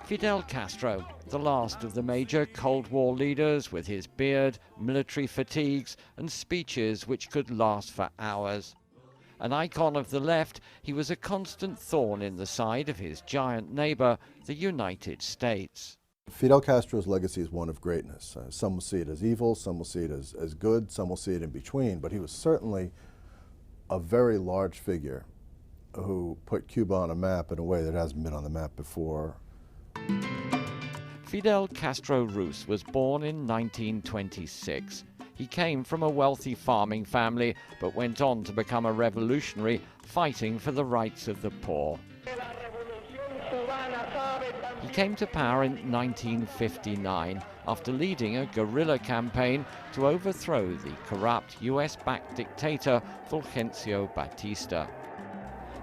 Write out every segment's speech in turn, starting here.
Fidel Castro, the last of the major Cold War leaders, with his beard, military fatigues and speeches which could last for hours. An icon of the left, he was a constant thorn in the side of his giant neighbor, the United States. Fidel Castro's legacy is one of greatness. Some will see it as evil, some will see it as good, some will see it in between, but he was certainly a very large figure who put Cuba on a map in a way that hasn't been on the map before. Fidel Castro Ruz was born in 1926. He came from a wealthy farming family, but went on to become a revolutionary, fighting for the rights of the poor. He came to power in 1959 after leading a guerrilla campaign to overthrow the corrupt US-backed dictator Fulgencio Batista.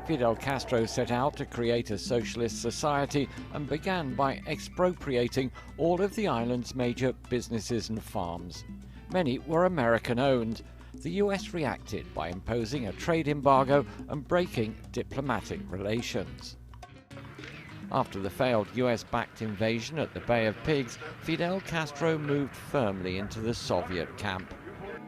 Fidel Castro set out to create a socialist society and began by expropriating all of the island's major businesses and farms. Many were American-owned. The US reacted by imposing a trade embargo and breaking diplomatic relations. After the failed US-backed invasion at the Bay of Pigs, Fidel Castro moved firmly into the Soviet camp.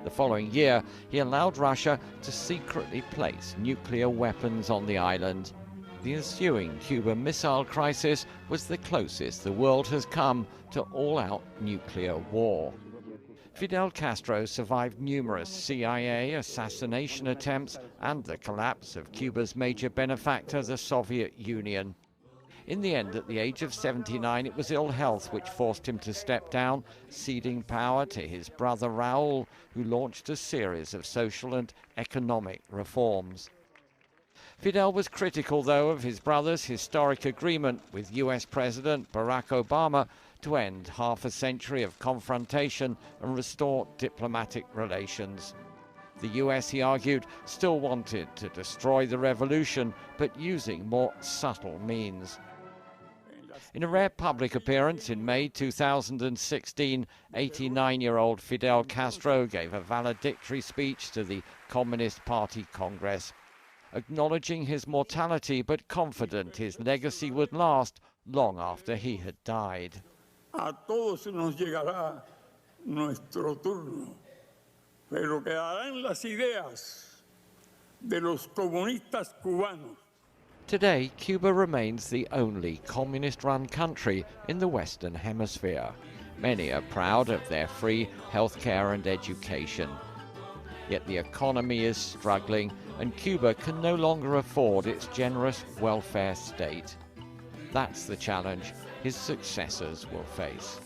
The following year, he allowed Russia to secretly place nuclear weapons on the island. The ensuing Cuban Missile Crisis was the closest the world has come to all-out nuclear war. Fidel Castro survived numerous CIA assassination attempts and the collapse of Cuba's major benefactor, the Soviet Union. In the end, at the age of 79, it was ill health which forced him to step down, ceding power to his brother Raúl, who launched a series of social and economic reforms. Fidel was critical, though, of his brother's historic agreement with US President Barack Obama to end half a century of confrontation and restore diplomatic relations. The US, he argued, still wanted to destroy the revolution, but using more subtle means. In a rare public appearance in May 2016, 89-year-old Fidel Castro gave a valedictory speech to the Communist Party Congress, acknowledging his mortality but confident his legacy would last long after he had died. A todos nos llegará nuestro turno, pero quedarán las ideas de los comunistas cubanos. Today, Cuba remains the only communist-run country in the Western Hemisphere. Many are proud of their free healthcare and education. Yet the economy is struggling, and Cuba can no longer afford its generous welfare state. That's the challenge his successors will face.